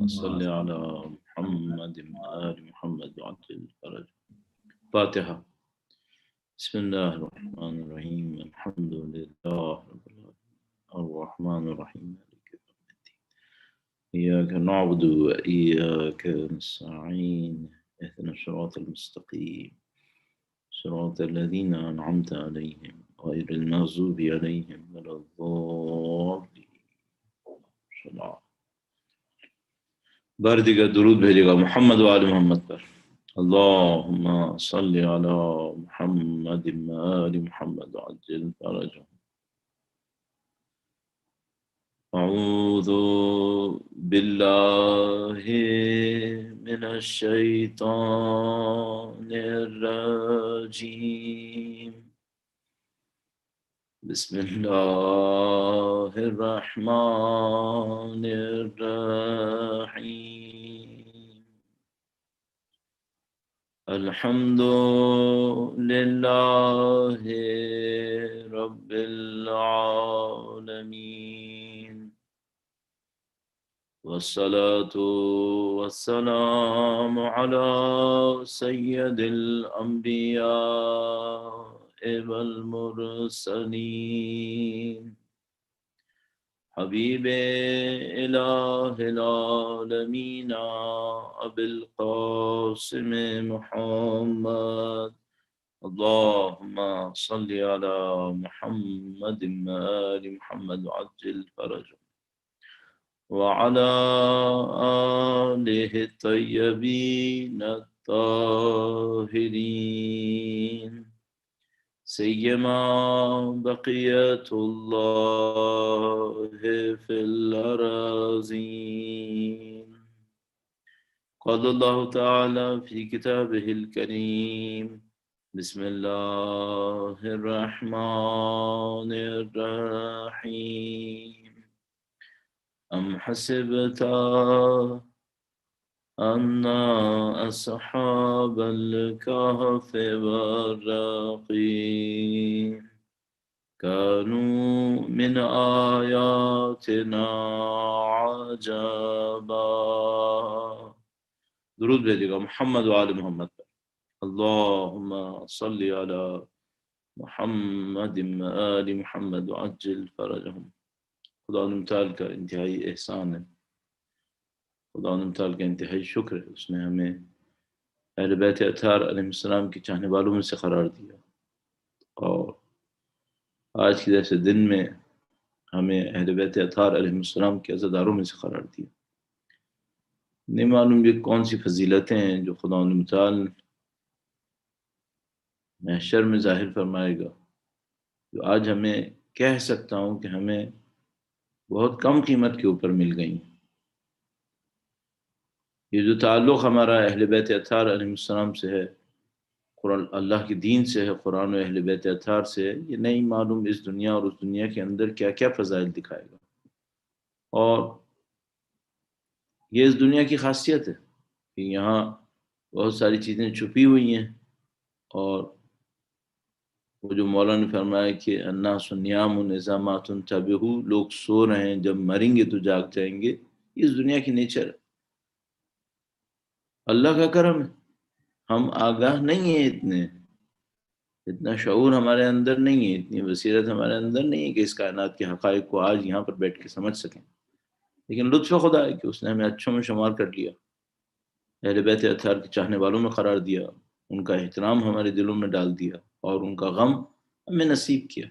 صل على محمد آل محمد وعجل فرج. فاتحة. بسم الله الرحمن الرحيم. الحمد لله رب العالمين الرحمن الرحيم مالك يوم الدين إياك نعبد وإياك نستعين اهدنا الصراط المستقيم صراط الذين أنعمت عليهم غير المغضوب عليهم ولا الضالين. بار دیگر درود بھیجے گا محمد و آل محمد پر. اللہم صلی علی محمد و آل محمد وعجل فرجهم. اعوذ باللہ من الشیطان الرجیم. بسم اللہ الرحمن الرحیم. الحمد للہ رب العالمین والصلاة والسلام على سید الانبیاء والمرسلین حبیب الہ العالمین ابی القاسم محمد. اللہم صلی علی محمد آل محمد وعجل فرجهم وعلى آلہ الطیبین الطاہرین سیما بقیت اللہ فی الارضین. قال اللہ تعالی فی کتابہ الکریم. بسم اللہ الرحمن الرحیم. ام حسبت ان اصحاب الكهف والرقیم كانوا من آیاتنا عجبا. درود بھیجے گا محمد و آل محمد پر. اللہم صلی علی محمد و آل محمد وعجل فرجهم. خدا تعالی کا انتہائی احسان ہے، خدا تعالی کا انتہائی شکر ہے، اس نے ہمیں اہل بیت اطہار علیہ السلام کے چاہنے والوں میں سے قرار دیا، اور آج کے جیسے دن میں ہمیں اہل بیت اطہار علیہ السلام کے عزاداروں میں سے قرار دیا. نہیں معلوم یہ کون سی فضیلتیں ہیں جو خدا تعالی محشر میں ظاہر فرمائے گا، جو آج ہمیں کہہ سکتا ہوں کہ ہمیں بہت کم قیمت کے اوپر مل گئی. یہ جو تعلق ہمارا اہل بیت اطہار علیہ السلام سے ہے، قرآن اللہ کے دین سے ہے، قرآن و اہل بیت اطہار سے ہے، یہ نہیں معلوم اس دنیا اور اس دنیا کے اندر کیا کیا فضائل دکھائے گا. اور یہ اس دنیا کی خاصیت ہے کہ یہاں بہت ساری چیزیں چھپی ہوئی ہیں، اور وہ جو مولانا نے فرمایا کہ الناس نیام اذا ما تنتبہوا، لوگ سو رہے ہیں، جب مریں گے تو جاگ جائیں گے. اس دنیا کی نیچر ہے، اللہ کا کرم ہے. ہم آگاہ نہیں ہیں، اتنا شعور ہمارے اندر نہیں ہے، اتنی بصیرت ہمارے اندر نہیں ہے کہ اس کائنات کے حقائق کو آج یہاں پر بیٹھ کے سمجھ سکیں. لیکن لطف خدا ہے کہ اس نے ہمیں اچھوں میں شمار کر لیا، اہل بیت اطہار کے چاہنے والوں میں قرار دیا، ان کا احترام ہمارے دلوں میں ڈال دیا، اور ان کا غم ہمیں نصیب کیا.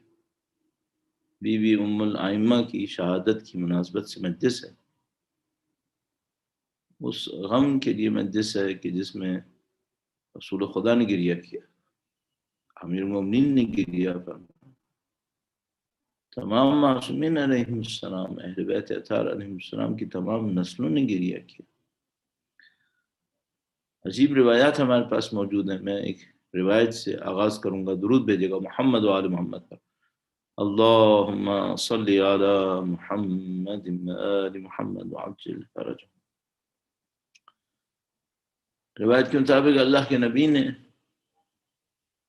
بی بی ام الائمہ کی شہادت کی مناسبت سے مجلس ہے، اس غم کے لیے مجلس ہے کہ جس میں رسول خدا نے گریہ کیا، امیر المومنین نے گریہ فرمایا، تمام معصومین علیہ السلام، اہل بیت اطہار علیہ السلام کی تمام نسلوں نے گریہ کیا. عجیب روایات ہمارے پاس موجود ہیں. میں ایک روایت سے آغاز کروں گا. درود بھیجے گا محمد و آل محمد پر. اللہم صلی علی محمد و آل محمد وعجل فرجهم. روایت کے مطابق اللہ کے نبی نے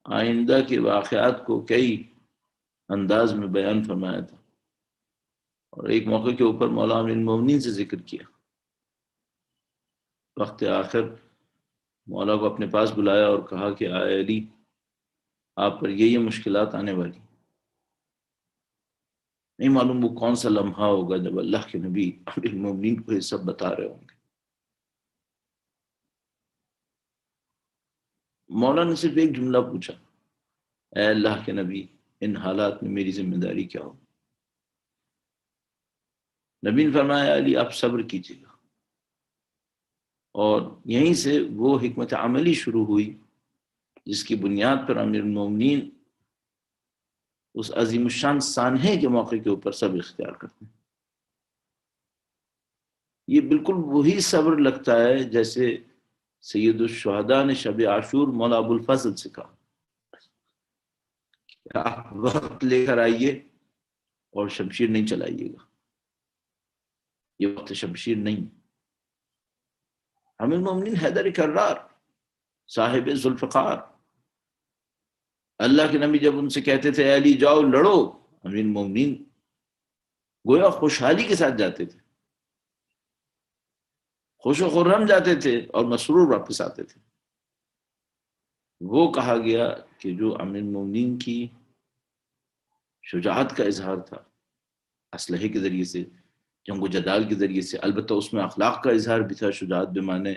آئندہ کے واقعات کو کئی انداز میں بیان فرمایا تھا، اور ایک موقع کے اوپر مولا امیر المومنین سے ذکر کیا. وقت آخر مولا کو اپنے پاس بلایا اور کہا کہ آئے علی، آپ پر یہ مشکلات آنے والی. نہیں معلوم وہ کون سا لمحہ ہوگا جب اللہ کے نبی امیر المومنین کو یہ سب بتا رہے ہوں گے. مولا نے صرف ایک جملہ پوچھا، اے اللہ کے نبی ان حالات میں میری ذمہ داری کیا ہو؟ نبی نے فرمایا علی آپ صبر کیجیے گا. اور یہیں سے وہ حکمت عملی شروع ہوئی جس کی بنیاد پر امیر المومنین اس عظیم الشان سانحے کے موقع کے اوپر صبر اختیار کرتے ہیں. یہ بالکل وہی صبر لگتا ہے جیسے سید الشہداء نے شب عاشور مولا ابو الفضل سے کہا کہ آپ وقت لے کر آئیے اور شمشیر نہیں چلائیے گا، یہ وقت شمشیر نہیں. امیر المومنین حیدر کرار صاحب ذوالفقار، اللہ کے نبی جب ان سے کہتے تھے اے علی جاؤ لڑو، امیر المومنین گویا خوشحالی کے ساتھ جاتے تھے، خوش و خرم جاتے تھے اور مسرور واپس آتے تھے. وہ کہا گیا کہ جو امیر المومنین کی شجاعت کا اظہار تھا اسلحے کے ذریعے سے، جنگ و جدال کے ذریعے سے، البتہ اس میں اخلاق کا اظہار بھی تھا، شجاعت بے معنی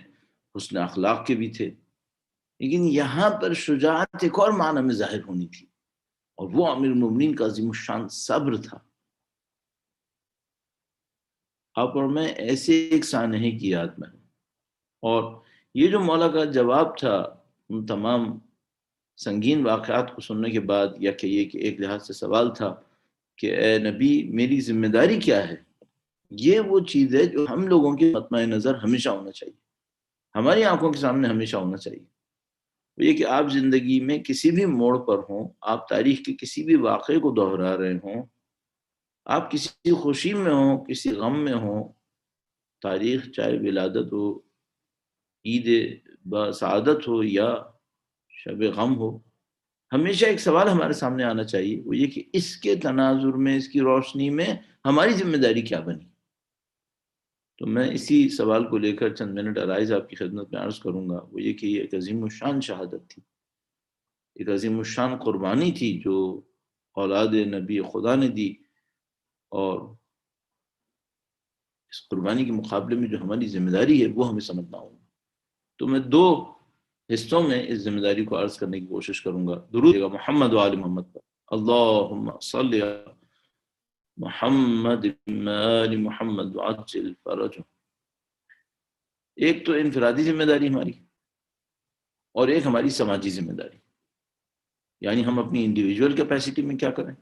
حسن اخلاق کے بھی تھے، لیکن یہاں پر شجاعت ایک اور معنی میں ظاہر ہونی تھی اور وہ امیر المومنین کا عظیم الشان صبر تھا. آپ اور میں ایسے ایک سانحے کی یاد میں، اور یہ جو مولا کا جواب تھا ان تمام سنگین واقعات کو سننے کے بعد، یا کہ یہ کہ ایک لحاظ سے سوال تھا کہ اے نبی میری ذمہ داری کیا ہے، یہ وہ چیز ہے جو ہم لوگوں کے مطمع نظر ہمیشہ ہونا چاہیے، ہماری آنکھوں کے سامنے ہمیشہ ہونا چاہیے. وہ یہ کہ آپ زندگی میں کسی بھی موڑ پر ہوں، آپ تاریخ کے کسی بھی واقعے کو دہرا رہے ہوں، آپ کسی خوشی میں ہوں کسی غم میں ہوں، تاریخ چاہے ولادت ہو، عید بسعادت ہو یا شب غم ہو، ہمیشہ ایک سوال ہمارے سامنے آنا چاہیے، وہ یہ کہ اس کے تناظر میں، اس کی روشنی میں ہماری ذمہ داری کیا بنی. تو میں اسی سوال کو لے کر چند منٹ عرائض آپ کی خدمت میں عرض کروں گا. وہ یہ کہ یہ ایک عظیم الشان شہادت تھی، ایک عظیم الشان قربانی تھی جو اولاد نبی خدا نے دی، اور اس قربانی کے مقابلے میں جو ہماری ذمہ داری ہے وہ ہمیں سمجھنا ہوگا. تو میں دو حصوں میں اس ذمہ داری کو عرض کرنے کی کوشش کروں گا. درود محمد و آل محمد پر. اللہم صلی علی محمد و آل محمد وعجل فرجہ. ایک تو انفرادی ذمہ داری ہماری، اور ایک ہماری سماجی ذمہ داری، یعنی ہم اپنی انڈیویجول کیپیسٹی میں کیا کریں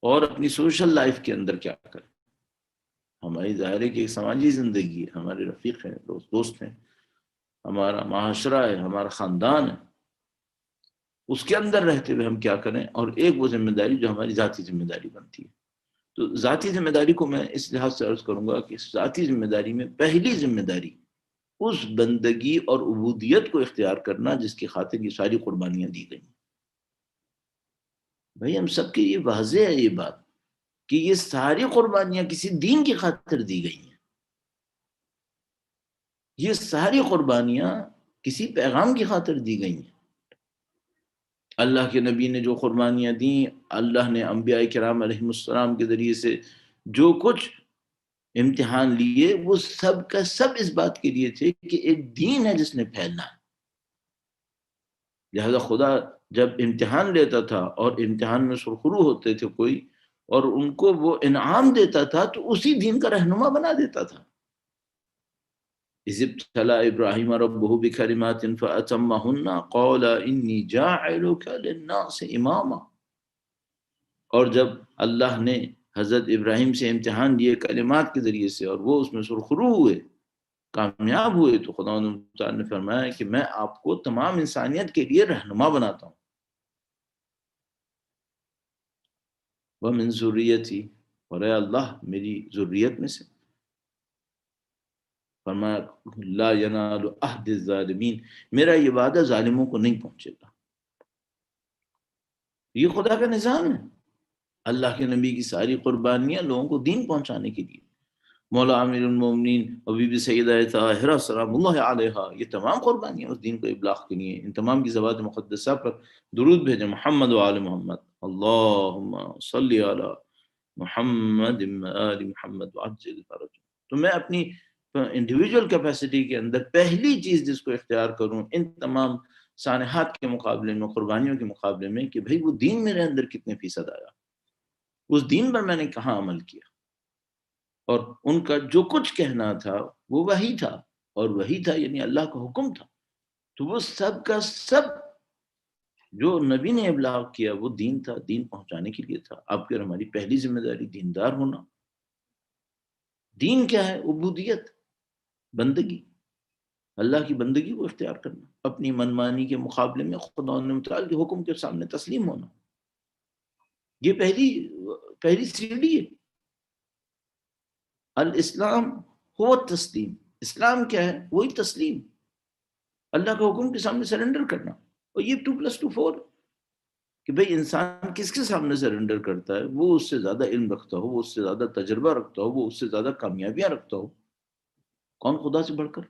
اور اپنی سوشل لائف کے اندر کیا کریں. ہماری ظاہر ہے کہ ایک سماجی زندگی ہے، ہمارے رفیق ہیں، دوست ہیں، ہمارا معاشرہ ہے، ہمارا خاندان ہے، اس کے اندر رہتے ہوئے ہم کیا کریں، اور ایک وہ ذمہ داری جو ہماری ذاتی ذمہ داری بنتی ہے. تو ذاتی ذمہ داری کو میں اس لحاظ سے عرض کروں گا کہ اس ذاتی ذمہ داری میں پہلی ذمہ داری اس بندگی اور عبودیت کو اختیار کرنا جس کی خاطر یہ ساری قربانیاں دی گئی. بھائی ہم سب کے یہ واضح ہے یہ بات کہ یہ ساری قربانیاں کسی دین کی خاطر دی گئی ہیں، یہ ساری قربانیاں کسی پیغام کی خاطر دی گئی ہیں. اللہ کے نبی نے جو قربانیاں دیں، اللہ نے انبیاء کرام علیہ السلام کے ذریعے سے جو کچھ امتحان لیے، وہ سب کا سب اس بات کے لیے تھے کہ ایک دین ہے جس نے پھیلنا ہے. لہذا خدا جب امتحان لیتا تھا اور امتحان میں سرخرو ہوتے تھے کوئی، اور ان کو وہ انعام دیتا تھا تو اسی دین کا رہنما بنا دیتا تھا. اذ ابتلى ابراہیم ربہ بکلمات فاتمہن قال انی جاعلک للناس اماما. اور جب اللہ نے حضرت ابراہیم سے امتحان لیے کلمات کے ذریعے سے اور وہ اس میں سرخرو ہوئے، کامیاب ہوئے، تو خدا نے فرمایا کہ میں آپ کو تمام انسانیت کے لیے رہنما بناتا ہوں. وَمِن ذُرِّيَّتِي، اور اے اللہ میری ذریت میں سے. فرمایا لا ینال عہد الظالمین، میرا یہ وعدہ ظالموں کو نہیں پہنچے گا. یہ خدا کا نظام ہے. اللہ کے نبی کی ساری قربانیاں لوگوں کو دین پہنچانے کے لیے، مولا امیر المومنین اور بی بی سیدہ طاہرہ سلام اللہ علیہا، یہ تمام قربانیاں اس دین کو ابلاغ کے لیے، ان تمام کی ذوات مقدسہ پر درود بھیجیں، محمد و آل محمد، اللہم صلی علی محمد آل محمد وعجل فرج۔ تو میں اپنی انڈیویجول کیپیسٹی کے اندر پہلی چیز جس کو اختیار کروں ان تمام سانحات کے مقابلے میں، قربانیوں کے مقابلے میں، کہ بھئی وہ دین میرے اندر کتنے فیصد آیا، اس دین پر میں نے کہاں عمل کیا، اور ان کا جو کچھ کہنا تھا وہ وہی تھا، اور وہی تھا یعنی اللہ کا حکم تھا، تو وہ سب کا سب جو نبی نے ابلاغ کیا وہ دین تھا، دین پہنچانے کے لیے تھا۔ آپ کی اور ہماری پہلی ذمہ داری دیندار ہونا۔ دین کیا ہے؟ عبودیت، بندگی، اللہ کی بندگی کو اختیار کرنا، اپنی منمانی کے مقابلے میں خدا متعال کے حکم کے سامنے تسلیم ہونا، یہ پہلی سیڑھی ہے۔ الاسلام ہو تسلیم، اسلام کیا ہے؟ وہی تسلیم، اللہ کا حکم کے سامنے سرنڈر کرنا۔ اور یہ 2+2=4 کہ بھئی انسان کس کے سامنے سرنڈر کرتا ہے، وہ اس سے زیادہ علم رکھتا ہو، وہ اس سے زیادہ تجربہ رکھتا ہو، وہ اس سے زیادہ کامیابیاں رکھتا ہو، کون خدا سے بڑھ کر؟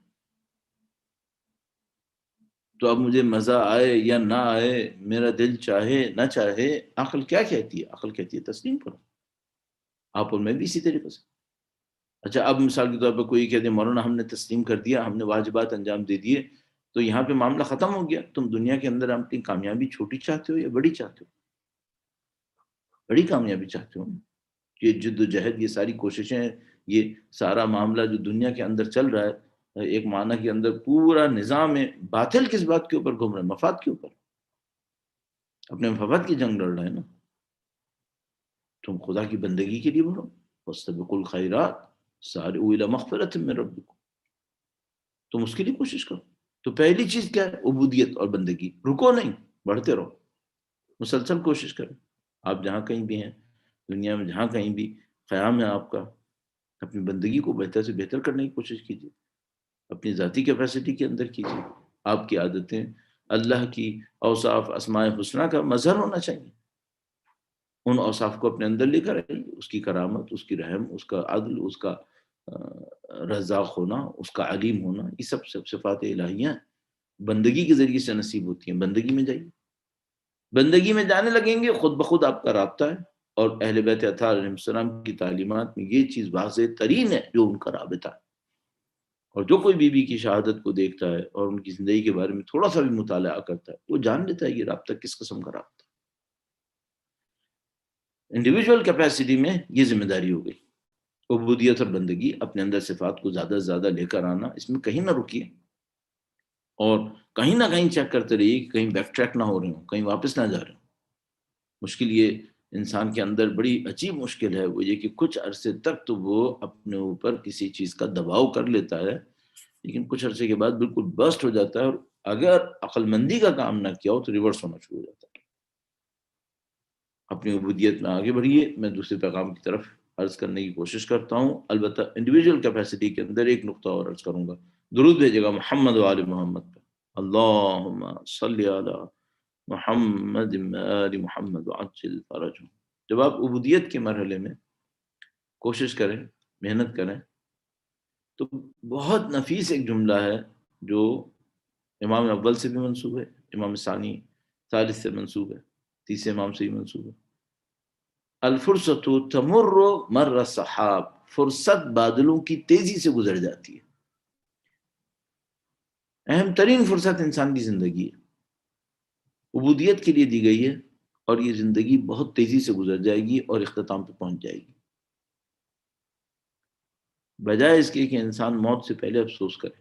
تو اب مجھے مزہ آئے یا نہ آئے، میرا دل چاہے نہ چاہے، عقل کیا کہتی ہے؟ عقل کہتی ہے تسلیم کرو، آپ اور میں بھی اسی طریقے سے۔ اچھا اب مثال کے طور پہ کوئی کہتے ہیں مولانا ہم نے تسلیم کر دیا، ہم نے واجبات انجام دے دیے، تو یہاں پہ معاملہ ختم ہو گیا، تم دنیا کے اندر اپنی کامیابی چھوٹی چاہتے ہو یا بڑی چاہتے ہو؟ بڑی کامیابی چاہتے ہو؟ یہ جد و جہد، یہ ساری کوششیں، یہ سارا معاملہ جو دنیا کے اندر چل رہا ہے، ایک معنی کے اندر پورا نظام ہے، باطل کس بات کے اوپر گھوم رہا ہے؟ مفاد کے اوپر، اپنے مفاد کی جنگ لڑ رہے ہیں نا۔ تم خدا کی بندگی کے لیے بڑھو، وَاسْتَبِقُوا الْخَيْرَاتِ سَارِعُوا إِلَىٰ مَغْفِرَةٍ مِّن رَّبِّكُمْ، تم اس کے لیے کوشش کرو۔ تو پہلی چیز کیا ہے؟ عبودیت اور بندگی، رکو نہیں، بڑھتے رہو، مسلسل کوشش کرو۔ آپ جہاں کہیں بھی ہیں دنیا میں، جہاں کہیں بھی قیام ہے آپ کا، اپنی بندگی کو بہتر سے بہتر کرنے کی کوشش کیجیے، اپنی ذاتی کیپیسٹی کے اندر کیجیے۔ آپ کی عادتیں اللہ کی اوصاف اسماء حسنہ کا مظہر ہونا چاہیے، ان اوصاف کو اپنے اندر لے کر آئیے، اس کی کرامت، اس کی رحم، اس کا عدل، اس کا رزاق ہونا، اس کا علیم ہونا، یہ سب صفات الہیہ بندگی کے ذریعے سے نصیب ہوتی ہیں۔ بندگی میں جائیے، بندگی میں جانے لگیں گے، خود بخود آپ کا رابطہ ہے، اور اہل بیت اطہار علیہ السلام کی تعلیمات میں یہ چیز واضح ترین ہے، جو ان کا رابطہ ہے۔ اور جو کوئی بی بی کی شہادت کو دیکھتا ہے اور ان کی زندگی کے بارے میں تھوڑا سا بھی مطالعہ کرتا ہے، وہ جان لیتا ہے یہ رابطہ کس قسم کا رابطہ۔ انڈیویجول کیپیسٹی میں یہ ذمہ داری ہو گئی، عبودیت اور بندگی، اپنے اندر صفات کو زیادہ سے زیادہ لے کر آنا، اس میں کہیں نہ رکیے، اور کہیں نہ کہیں چیک کرتے رہیے کہ کہیں بیک ٹریک نہ ہو رہے ہوں، کہیں واپس نہ جا رہے ہوں۔ مشکل یہ انسان کے اندر بڑی عجیب مشکل ہے، وہ یہ کہ کچھ عرصے تک تو وہ اپنے اوپر کسی چیز کا دباؤ کر لیتا ہے، لیکن کچھ عرصے کے بعد بالکل برسٹ ہو جاتا ہے، اور اگر عقل مندی کا کام نہ کیا ہو تو ریورس ہونا شروع ہو جاتا ہے۔ اپنی عبودیت میں آگے بڑھیے۔ میں دوسرے پیغام کی طرف عرض کرنے کی کوشش کرتا ہوں، البتہ انڈیویجول کیپیسٹی کے اندر ایک نقطہ اور عرض کروں گا، درود بھیجے گا محمد و آل محمد پہ، اللہم صلی علی محمد آل محمد وعجل فرجہم۔ جب آپ عبودیت کے مرحلے میں کوشش کریں، محنت کریں، تو بہت نفیس ایک جملہ ہے جو امام اول سے بھی منسوب ہے، امام ثانی ثالث سے منسوب ہے، تیسرے امام سے بھی منسوب ہے، الفرصت تمر مر السحاب، فرصت بادلوں کی تیزی سے گزر جاتی ہے۔ اہم ترین فرصت انسان کی زندگی ہے، عبودیت کے لیے دی گئی ہے، اور یہ زندگی بہت تیزی سے گزر جائے گی اور اختتام پہ پہنچ جائے گی، بجائے اس کے کہ انسان موت سے پہلے افسوس کرے،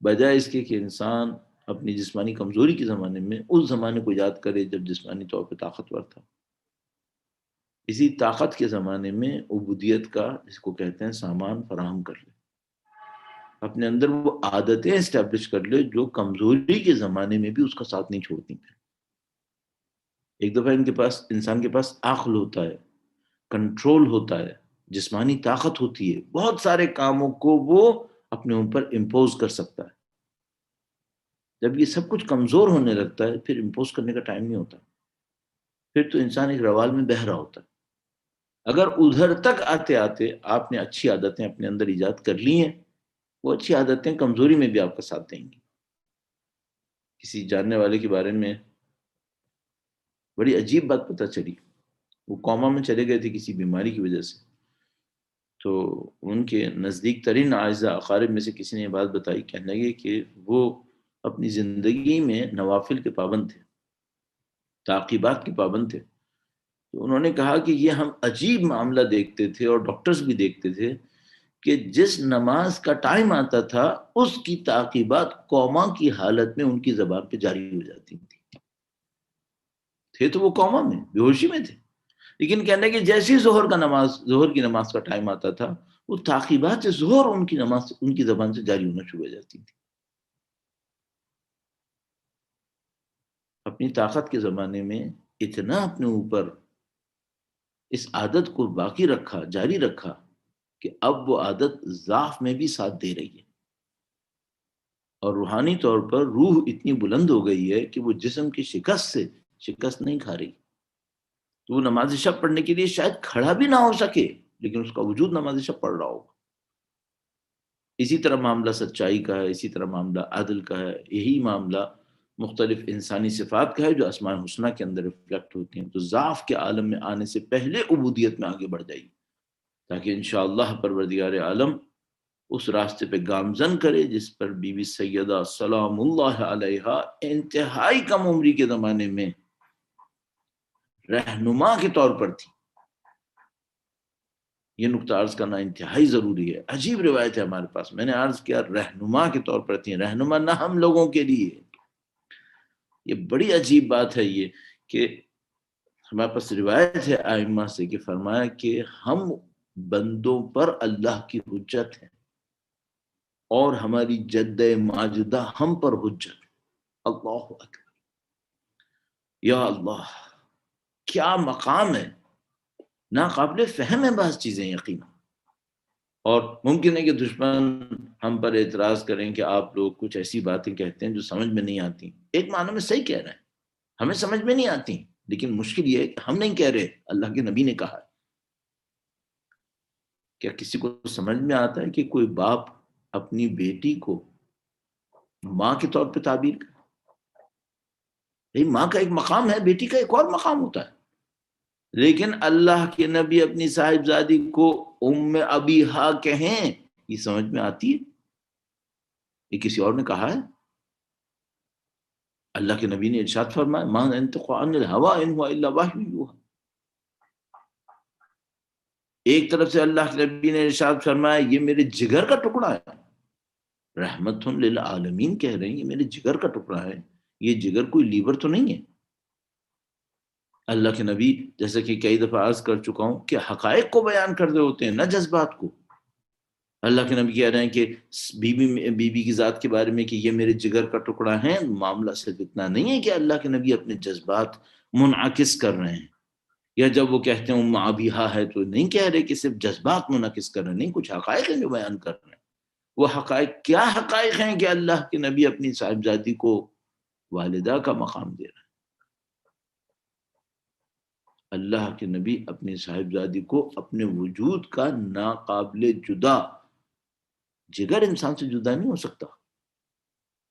بجائے اس کے کہ انسان اپنی جسمانی کمزوری کے زمانے میں اس زمانے کو یاد کرے جب جسمانی طور پہ طاقتور تھا، اسی طاقت کے زمانے میں عبودیت کا جس کو کہتے ہیں سامان فراہم کر لے، اپنے اندر وہ عادتیں اسٹیبلش کر لے جو کمزوری کے زمانے میں بھی اس کا ساتھ نہیں چھوڑتی ہیں۔ ایک دفعہ انسان کے پاس عقل ہوتا ہے، کنٹرول ہوتا ہے، جسمانی طاقت ہوتی ہے، بہت سارے کاموں کو وہ اپنے اوپر امپوز کر سکتا ہے۔ جب یہ سب کچھ کمزور ہونے لگتا ہے پھر امپوز کرنے کا ٹائم نہیں ہوتا، پھر تو انسان ایک روال میں بہہ رہا ہوتا ہے۔ اگر ادھر تک آتے آتے آپ نے اچھی عادتیں اپنے اندر ایجاد کر لی ہیں، وہ اچھی عادتیں کمزوری میں بھی آپ کا ساتھ دیں گی. کسی جاننے والے کے بارے میں بڑی عجیب بات پتہ چلی. وہ کوما میں چلے گئے تھے کسی بیماری کی وجہ سے. تو ان کے نزدیک ترین اعزا اقارب میں سے کسی نے یہ بات بتائی، کہنے لگے کہ وہ اپنی زندگی میں نوافل کے پابند تھے، تعقیبات کے پابند تھے. تو انہوں نے کہا کہ یہ ہم عجیب معاملہ دیکھتے تھے اور ڈاکٹرز بھی دیکھتے تھے کہ جس نماز کا ٹائم آتا تھا اس کی تعقیبات کوما کی حالت میں ان کی زبان پہ جاری ہو جاتی تھے تو وہ کوما میں بے ہوشی میں تھے، لیکن کہنے کہ جیسی ظہر کی نماز کا ٹائم آتا تھا وہ تعقیبات سے ظہر ان کی نماز ان کی زبان سے جاری ہونا شروع ہو جاتی تھی. اپنی طاقت کے زمانے میں اتنا اپنے اوپر اس عادت کو باقی رکھا، جاری رکھا کہ اب وہ عادت ضعف میں بھی ساتھ دے رہی ہے، اور روحانی طور پر روح اتنی بلند ہو گئی ہے کہ وہ جسم کی شکست سے شکست نہیں کھا رہی. تو وہ نماز شب پڑھنے کے لیے شاید کھڑا بھی نہ ہو سکے، لیکن اس کا وجود نماز شب پڑھ رہا ہوگا. اسی طرح معاملہ سچائی کا ہے، اسی طرح معاملہ عدل کا ہے، یہی معاملہ مختلف انسانی صفات کا ہے جو اسماء الحسنہ کے اندر ریفلیکٹ ہوتی ہیں. تو ضعف کے عالم میں آنے سے پہلے عبودیت میں آگے بڑھ جائیے، تاکہ انشاءاللہ پروردگار عالم اس راستے پہ گامزن کرے جس پر بی بی سیدہ سلام اللہ علیہا انتہائی کم عمری کے زمانے میں رہنما کے طور پر تھی. یہ نقطہ عرض کرنا انتہائی ضروری ہے. عجیب روایت ہے ہمارے پاس، میں نے عرض کیا رہنما کے طور پر تھی، رہنما نہ ہم لوگوں کے لیے. یہ بڑی عجیب بات ہے یہ کہ ہمارے پاس روایت ہے ائمہ سے کہ فرمایا کہ ہم بندوں پر اللہ کی حجت ہے اور ہماری جد ماجدہ ہم پر حجت. اللہ اکبر، یا اللہ، کیا مقام ہے! ناقابل فہم ہے بعض چیزیں یقینا. اور ممکن ہے کہ دشمن ہم پر اعتراض کریں کہ آپ لوگ کچھ ایسی باتیں کہتے ہیں جو سمجھ میں نہیں آتی. ایک معنی میں صحیح کہہ رہے ہیں، ہمیں سمجھ میں نہیں آتی، لیکن مشکل یہ ہے کہ ہم نہیں کہہ رہے، اللہ کے نبی نے کہا. کیا کسی کو سمجھ میں آتا ہے کہ کوئی باپ اپنی بیٹی کو ماں کے طور پہ تعبیر کرے؟ ماں کا ایک مقام ہے، بیٹی کا ایک اور مقام ہوتا ہے. لیکن اللہ کے نبی اپنی صاحبزادی کو ام ابیہا کہیں، یہ سمجھ میں آتی ہے؟ یہ کسی اور نے کہا ہے؟ اللہ کے نبی نے ارشاد فرمایا ما ينطق عن الهوى ان هو الا وحی یوحی. ایک طرف سے اللہ کے نبی نے ارشاد فرمایا یہ میرے جگر کا ٹکڑا ہے، رحمت للعالمین کہہ رہے ہیں یہ میرے جگر کا ٹکڑا ہے. یہ جگر کوئی لیور تو نہیں ہے. اللہ کے نبی جیسا کہ کئی دفعہ عرض کر چکا ہوں کہ حقائق کو بیان کر رہے ہوتے ہیں، نہ جذبات کو. اللہ کے نبی کہہ رہے ہیں کہ بی بی کی ذات کے بارے میں کہ یہ میرے جگر کا ٹکڑا ہے. معاملہ صرف اتنا نہیں ہے کہ اللہ کے نبی اپنے جذبات منعکس کر رہے ہیں، یا جب وہ کہتے ہیں ام ابیہا ہے تو نہیں کہہ رہے کہ صرف جذبات منعکس کر رہے ہیں، نہیں، کچھ حقائق ہیں جو بیان کر رہے ہیں. وہ حقائق کیا حقائق ہیں کہ اللہ کے نبی اپنی صاحبزادی کو والدہ کا مقام دے رہے ہیں. اللہ کے نبی اپنی صاحبزادی کو اپنے وجود کا ناقابل جدا، جگر انسان سے جدا نہیں ہو سکتا.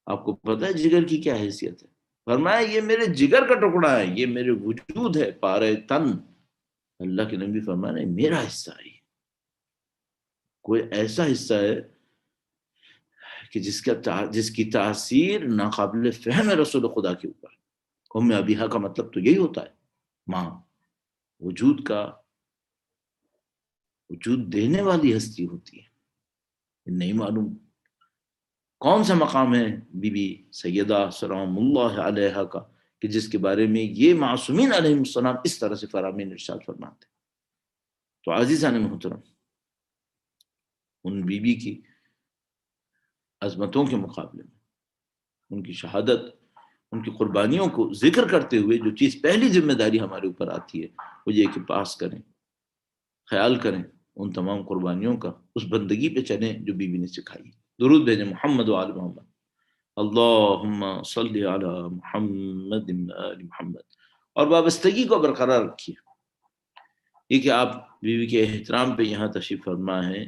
آپ کو پتہ ہے جگر کی کیا حیثیت ہے؟ فرمایا یہ میرے جگر کا ٹکڑا ہے، یہ میرے وجود ہے، پارے تن. اللہ کے نبی فرمایا میرا حصہ ہے. کوئی ایسا حصہ ہے کہ جس کی تاثیر ناقابل فہم ہے رسول خدا کے اوپر. ام ابیہا کا مطلب تو یہی ہوتا ہے، ماں، وجود کا وجود دینے والی ہستی ہوتی ہے. نہیں معلوم کون سا مقام ہے بی بی سیدہ سلام اللہ علیہا کا کہ جس کے بارے میں یہ معصومین علیہ السلام اس طرح سے فرامین ارشاد فرماتے. تو عزیزان محترم، ان بی بی کی عظمتوں کے مقابلے میں ان کی شہادت، ان کی قربانیوں کو ذکر کرتے ہوئے جو چیز پہلی ذمہ داری ہمارے اوپر آتی ہے وہ یہ کہ پاس کریں، خیال کریں ان تمام قربانیوں کا، اس بندگی پہ چلیں جو بی بی نے سکھائی. درود بھیجیں محمد و آل محمد. اللہم صلی علی محمد آل محمد. اور وابستگی کو برقرار رکھیے. یہ کہ آپ بیوی کے احترام پہ یہاں تشریف فرما ہے،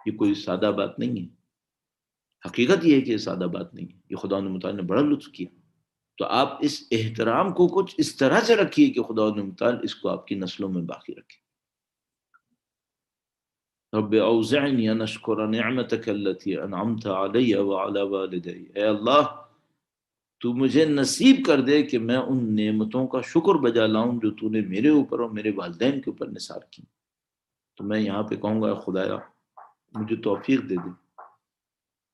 یہ کوئی سادہ بات نہیں ہے. حقیقت یہ ہے کہ یہ سادہ بات نہیں ہے، یہ خدا متعال نے بڑا لطف کیا. تو آپ اس احترام کو کچھ اس طرح سے رکھیے کہ خدا متعال اس کو آپ کی نسلوں میں باقی رکھے. رب اوزعنی ان اشکر نعمتک التی انعمت علی وعلی والدی، اے اللہ تو مجھے نصیب کر دے کہ میں ان نعمتوں کا شکر بجا لاؤں جو تو نے میرے اوپر اور میرے والدین کے اوپر نثار کی. تو میں یہاں پہ کہوں گا خدایا مجھے توفیق دے دے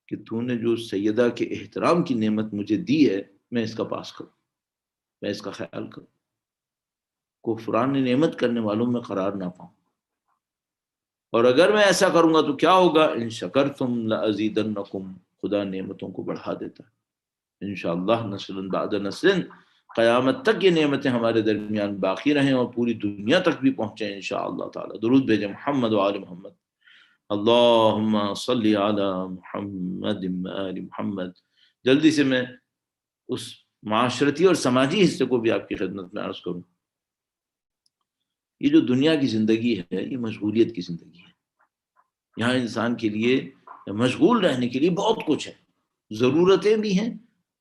کہ تو نے جو سیدہ کے احترام کی نعمت مجھے دی ہے میں اس کا پاس کروں، میں اس کا خیال کروں، کفران نعمت کرنے والوں میں قرار نہ پاؤں. اور اگر میں ایسا کروں گا تو کیا ہوگا؟ ان شکرتم لازیدنکم، خدا نعمتوں کو بڑھا دیتا ہے انشاءاللہ. نسل بعد نسل، قیامت تک یہ نعمتیں ہمارے درمیان باقی رہیں اور پوری دنیا تک بھی پہنچیں انشاءاللہ تعالی. درود بھیجیں محمد و آل محمد. اللہم صلی علی محمد و آل محمد. جلدی سے میں اس معاشرتی اور سماجی حصے کو بھی آپ کی خدمت میں عرض کروں. یہ جو دنیا کی زندگی ہے یہ مشغولیت کی زندگی ہے. یہاں انسان کے لیے مشغول رہنے کے لیے بہت کچھ ہے، ضرورتیں بھی ہیں،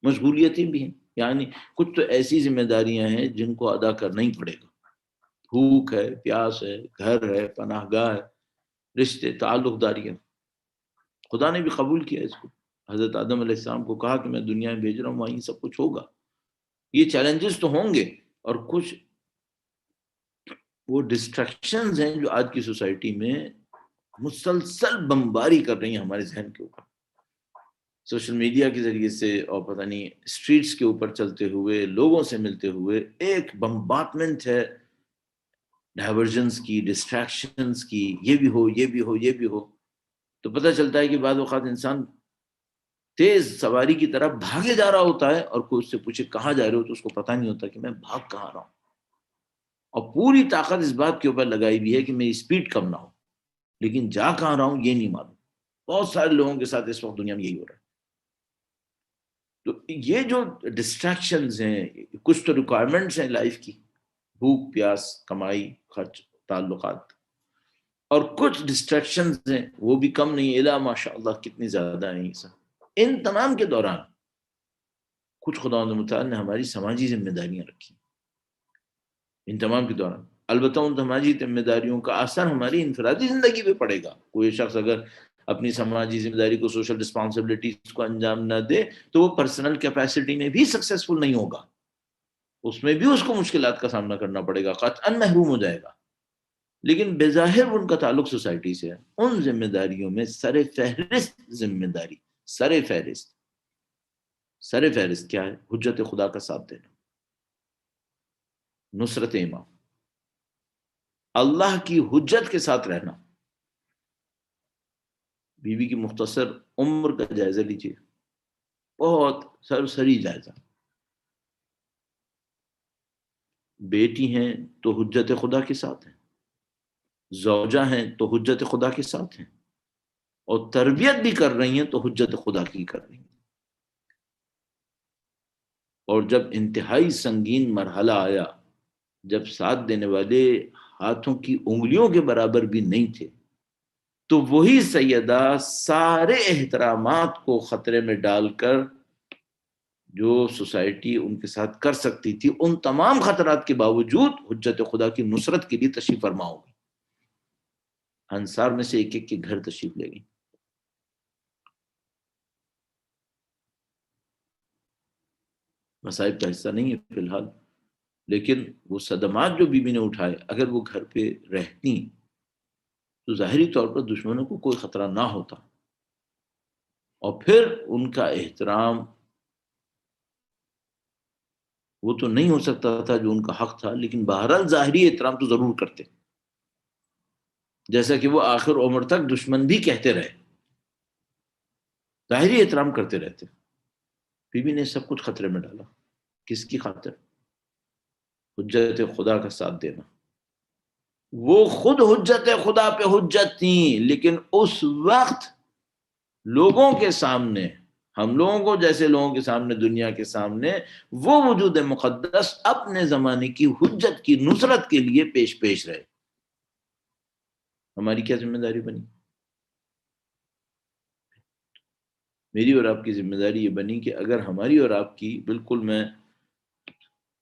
مشغولیتیں بھی ہیں. یعنی کچھ تو ایسی ذمہ داریاں ہیں جن کو ادا کرنا ہی پڑے گا. بھوک ہے، پیاس ہے، گھر ہے، پناہ گاہ ہے، رشتے، تعلق داریاں. خدا نے بھی قبول کیا اس کو. حضرت آدم علیہ السلام کو کہا کہ میں دنیا میں بھیج رہا ہوں، وہاں یہ سب کچھ ہوگا. یہ چیلنجز تو ہوں گے، اور کچھ وہ ڈسٹریکشنز ہیں جو آج کی سوسائٹی میں مسلسل بمباری کر رہی ہیں ہمارے ذہن کے اوپر. سوشل میڈیا کے ذریعے سے اور پتہ نہیں اسٹریٹس کے اوپر چلتے ہوئے، لوگوں سے ملتے ہوئے ایک بمبارٹمنٹ ہے ڈائیورژنس کی، ڈسٹریکشنز کی. یہ بھی ہو، یہ بھی ہو، یہ بھی ہو. تو پتہ چلتا ہے کہ بعض اوقات انسان تیز سواری کی طرح بھاگے جا رہا ہوتا ہے اور کوئی اس سے پوچھے کہاں جا رہے ہو تو اس کو پتہ نہیں ہوتا کہ میں بھاگ کہاں رہا ہوں. اور پوری طاقت اس بات کے اوپر لگائی ہوئی ہے کہ میری اسپیڈ کم نہ ہو، لیکن جا کہاں رہا ہوں یہ نہیں معلوم. بہت سارے لوگوں کے ساتھ اس وقت دنیا میں یہی ہو رہا ہے. تو یہ جو ڈسٹریکشنز ہیں، کچھ تو ریکوائرمنٹس ہیں لائف کی، بھوک پیاس، کمائی، خرچ، تعلقات، اور کچھ ڈسٹریکشنز ہیں وہ بھی کم نہیں، الا ماشاء اللہ کتنی زیادہ ہیں یہ سب. ان تمام کے دوران کچھ خدا متعال نے ہماری سماجی ذمہ داریاں رکھی. ان تمام کے دوران البتہ ان سماجی ذمہ داریوں کا اثر ہماری انفرادی زندگی پہ پڑے گا. کوئی شخص اگر اپنی سماجی ذمہ داری کو، سوشل رسپانسبلٹیز کو انجام نہ دے تو وہ پرسنل کیپیسٹی میں بھی سکسیسفل نہیں ہوگا. اس میں بھی اس کو مشکلات کا سامنا کرنا پڑے گا، قطعاً محروم ہو جائے گا. لیکن بظاہر ان کا تعلق سوسائٹی سے ہے. ان ذمہ داریوں میں سر فہرست ذمہ داری، سر فہرست کیا ہے؟ حجت خدا کا ساتھ دینا، نصرت امام، اللہ کی حجت کے ساتھ رہنا. بیوی کی مختصر عمر کا جائزہ لیجیے، بہت سرسری جائزہ. بیٹی ہیں تو حجت خدا کے ساتھ ہیں، زوجہ ہیں تو حجت خدا کے ساتھ ہیں، اور تربیت بھی کر رہی ہیں تو حجت خدا کی کر رہی ہیں. اور جب انتہائی سنگین مرحلہ آیا، جب ساتھ دینے والے ہاتھوں کی انگلیوں کے برابر بھی نہیں تھے، تو وہی سیدہ سارے احترامات کو خطرے میں ڈال کر جو سوسائٹی ان کے ساتھ کر سکتی تھی ان تمام خطرات کے باوجود حجت خدا کی نصرت کے لیے تشریف فرما ہو گئی. انصار میں سے ایک ایک کے گھر تشریف لے گئی. مصائب کا حصہ نہیں ہے فی الحال، لیکن وہ صدمات جو بیوی نے اٹھائے اگر وہ گھر پہ رہتی تو ظاہری طور پر دشمنوں کو کوئی خطرہ نہ ہوتا. اور پھر ان کا احترام وہ تو نہیں ہو سکتا تھا جو ان کا حق تھا، لیکن بہرحال ظاہری احترام تو ضرور کرتے، جیسا کہ وہ آخر عمر تک دشمن بھی کہتے رہے، ظاہری احترام کرتے رہتے. بیوی نے سب کچھ خطرے میں ڈالا. کس کی خاطر؟ حجت خدا کا ساتھ دینا. وہ خود حجت خدا پہ حجت تھیں، لیکن اس وقت لوگوں کے سامنے، ہم لوگوں کو جیسے لوگوں کے سامنے، دنیا کے سامنے، وہ وجود مقدس اپنے زمانے کی حجت کی نصرت کے لیے پیش رہے. ہماری کیا ذمہ داری بنی؟ میری اور آپ کی ذمہ داری یہ بنی کہ اگر ہماری اور آپ کی، بالکل میں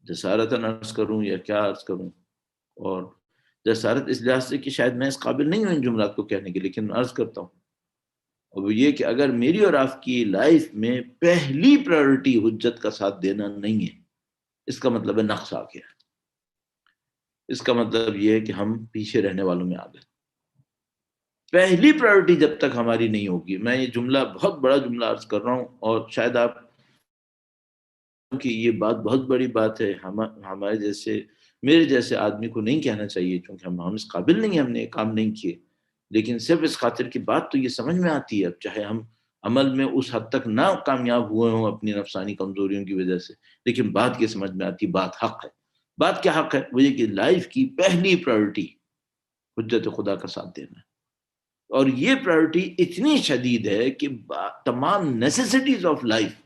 جسارتاً عرض کروں یا کیا عرض کروں، اور جسارت اس لحاظ سے کہ شاید میں اس قابل نہیں ہوں ان جملات کو کہنے کے، لیکن میں عرض کرتا ہوں، اور وہ یہ کہ اگر میری اور آپ کی لائف میں پہلی پرائرٹی حجت کا ساتھ دینا نہیں ہے، اس کا مطلب ہے نقص آ گیا، اس کا مطلب یہ ہے کہ ہم پیچھے رہنے والوں میں آ گئے۔ پہلی پرائرٹی جب تک ہماری نہیں ہوگی، میں یہ جملہ بہت بڑا جملہ عرض کر رہا ہوں، اور شاید آپ کی یہ بات بہت بڑی بات ہے، ہمارے جیسے، میرے جیسے آدمی کو نہیں کہنا چاہیے، کیونکہ ہم اس قابل نہیں ہیں، ہم نے یہ کام نہیں کیے، لیکن صرف اس خاطر کی بات تو یہ سمجھ میں آتی ہے، اب چاہے ہم عمل میں اس حد تک نہ کامیاب ہوئے ہوں اپنی نفسانی کمزوریوں کی وجہ سے، لیکن بات یہ سمجھ میں آتی، بات حق ہے۔ بات کیا حق ہے؟ وہ یہ کہ لائف کی پہلی پرائرٹی حجت خدا کا ساتھ دینا ہے، اور یہ پرائرٹی اتنی شدید ہے کہ تمام نیسیسٹیز آف لائف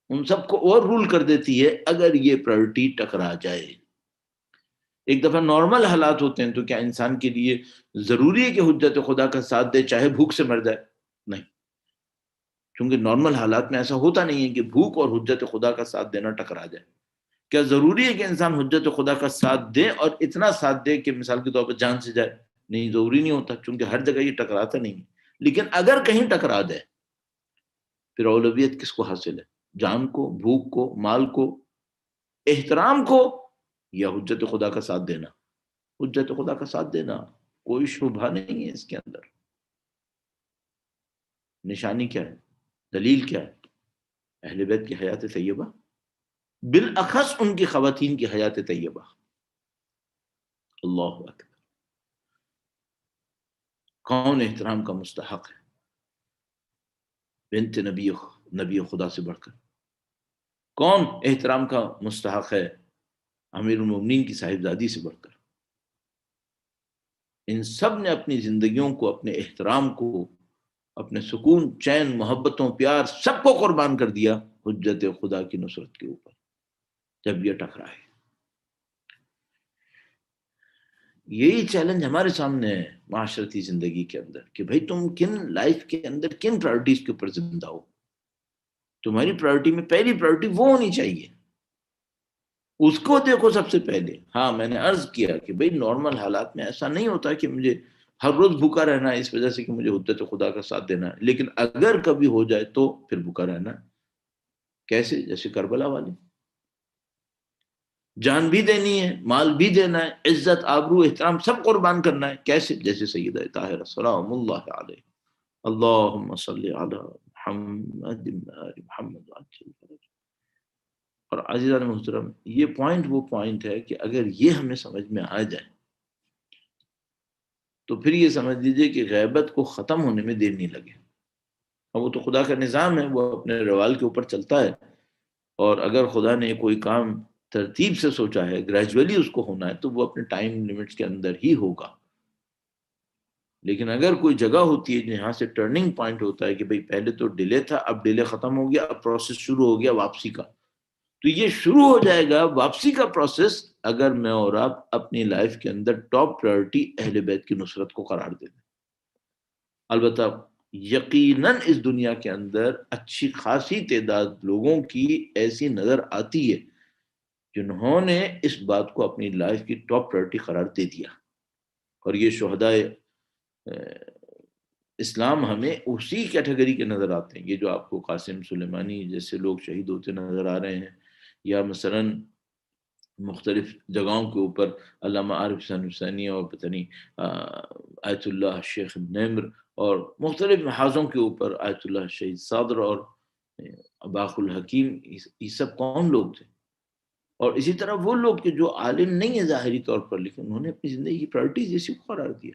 ان سب کو اوور رول کر دیتی ہے اگر یہ پرائرٹی ٹکرا جائے۔ ایک دفعہ نارمل حالات ہوتے ہیں تو کیا انسان کے لیے ضروری ہے کہ حجت خدا کا ساتھ دے چاہے بھوک سے مر جائے؟ نہیں، کیونکہ نارمل حالات میں ایسا ہوتا نہیں ہے کہ بھوک اور حجت خدا کا ساتھ دینا ٹکرا جائے۔ کیا ضروری ہے کہ انسان حجت خدا کا ساتھ دے اور اتنا ساتھ دے کہ مثال کے طور پر جان سے جائے؟ نہیں، ضروری نہیں ہوتا، چونکہ ہر جگہ یہ ٹکراتا نہیں ہے، لیکن اگر کہیں ٹکرا دے پھر اولویت کس کو حاصل ہے؟ جان کو، بھوک کو، مال کو، احترام کو، یا حجت خدا کا ساتھ دینا؟ حجت خدا کا ساتھ دینا، کوئی شبہ نہیں ہے اس کے اندر۔ نشانی کیا ہے؟ دلیل کیا ہے؟ اہل بیت کی حیات طیبہ، بالاخص ان کی خواتین کی حیات طیبہ۔ اللہ اکبر! کون احترام کا مستحق ہے بنت نبی خدا سے بڑھ کر؟ کون احترام کا مستحق ہے امیر المومنین کی صاحبزادی سے بڑھ کر؟ ان سب نے اپنی زندگیوں کو، اپنے احترام کو، اپنے سکون، چین، محبتوں، پیار، سب کو قربان کر دیا حجت خدا کی نصرت کے اوپر جب یہ ٹکرائے۔ یہی چیلنج ہمارے سامنے ہے معاشرتی زندگی کے اندر کہ بھائی تم کن لائف کے اندر کن پرائرٹیز کے اوپر زندہ ہو۔ تمہاری پرائرٹی میں پہلی پرائرٹی وہ ہونی چاہیے، اس کو دیکھو سب سے پہلے۔ ہاں، میں نے عرض کیا کہ بھئی نارمل حالات میں ایسا نہیں ہوتا کہ مجھے ہر روز بھوکا رہنا ہے اس وجہ سے کہ مجھے حجت خدا کا ساتھ دینا ہے، لیکن اگر کبھی ہو جائے تو پھر بھوکا رہنا ہے۔ کیسے؟ جیسے کربلا والی، جان بھی دینی ہے، مال بھی دینا ہے، عزت، آبرو، احترام سب قربان کرنا ہے۔ کیسے؟ جیسے سیدہ طاہرہ سلام اللہ علیہ، اللہم صلی علی محمد آل محمد عجل فرج۔ اور عزیزان محترم، یہ پوائنٹ وہ پوائنٹ ہے کہ اگر یہ ہمیں سمجھ میں آ جائے تو پھر یہ سمجھ لیجئے کہ غیبت کو ختم ہونے میں دیر نہیں لگے۔ اور وہ تو خدا کا نظام ہے، وہ اپنے روال کے اوپر چلتا ہے، اور اگر خدا نے کوئی کام ترتیب سے سوچا ہے، گریجولی اس کو ہونا ہے، تو وہ اپنے ٹائم لیمٹس کے اندر ہی ہوگا۔ لیکن اگر کوئی جگہ ہوتی ہے جہاں سے ٹرننگ پوائنٹ ہوتا ہے کہ بھئی پہلے تو ڈیلے تھا، اب ڈیلے ختم ہو گیا، اب پروسیس شروع ہو گیا واپسی کا، تو یہ شروع ہو جائے گا واپسی کا پروسیس اگر میں اور آپ اپنی لائف کے اندر ٹاپ پرائرٹی اہل بیت کی نصرت کو قرار دے دیں۔ البتہ یقیناً اس دنیا کے اندر اچھی خاصی تعداد لوگوں کی ایسی نظر آتی ہے جنہوں نے اس بات کو اپنی لائف کی ٹاپ پرائرٹی قرار دے دیا، اور یہ شہدائے اسلام ہمیں اسی کیٹیگری کے نظر آتے ہیں۔ یہ جو آپ کو قاسم سلیمانی جیسے لوگ شہید ہوتے نظر آ رہے ہیں، یا مثلاً مختلف جگہوں کے اوپر علامہ عارف حسین حسینی اور پتہ نہیں آیت اللہ شیخ نمر، اور مختلف محاذوں کے اوپر آیت اللہ شہید صادر اور اباق الحکیم، یہ سب کون لوگ تھے؟ اور اسی طرح وہ لوگ کہ جو عالم نہیں ہے ظاہری طور پر، لیکن انہوں نے اپنی زندگی کی پرائرٹیز اسی کو قرار دیا۔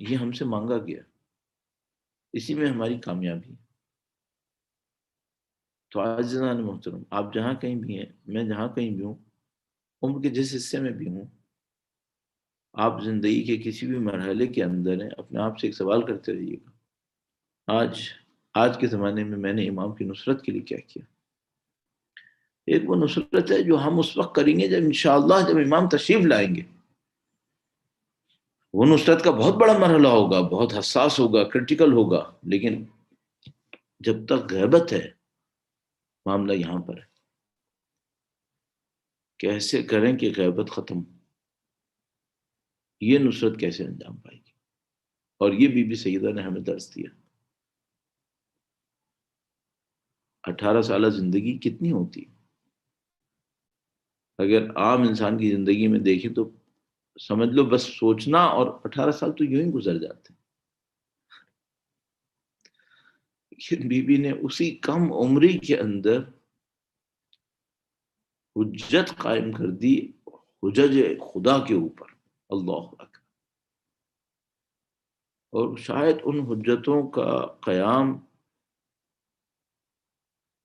یہ ہم سے مانگا گیا، اسی میں ہماری کامیابی۔ تو عزیزان محترم، آپ جہاں کہیں بھی ہیں، میں جہاں کہیں بھی ہوں، عمر کے جس حصے میں بھی ہوں، آپ زندگی کے کسی بھی مرحلے کے اندر ہیں، اپنے آپ سے ایک سوال کرتے رہیے گا، آج کے زمانے میں نے امام کی نصرت کے لیے کیا کیا؟ ایک وہ نصرت ہے جو ہم اس وقت کریں گے جب انشاءاللہ جب امام تشریف لائیں گے، وہ نصرت کا بہت بڑا مرحلہ ہوگا، بہت حساس ہوگا، کرٹیکل ہوگا، لیکن جب تک غیبت ہے معاملہ یہاں پر ہے. کیسے کریں کہ غیبت ختم، یہ نصرت کیسے انجام پائے گی. اور یہ بی بی سیدہ نے ہمیں درس دیا. 18 سالہ زندگی کتنی ہوتی ہے؟ اگر عام انسان کی زندگی میں دیکھیں تو سمجھ لو بس سوچنا اور 18 سال تو یوں ہی گزر جاتے ہیں. لیکن بی بی نے اسی کم عمری کے اندر حجت قائم کر دی، حجج خدا کے اوپر. اللہ اکبر. اور شاید ان حجتوں کا قیام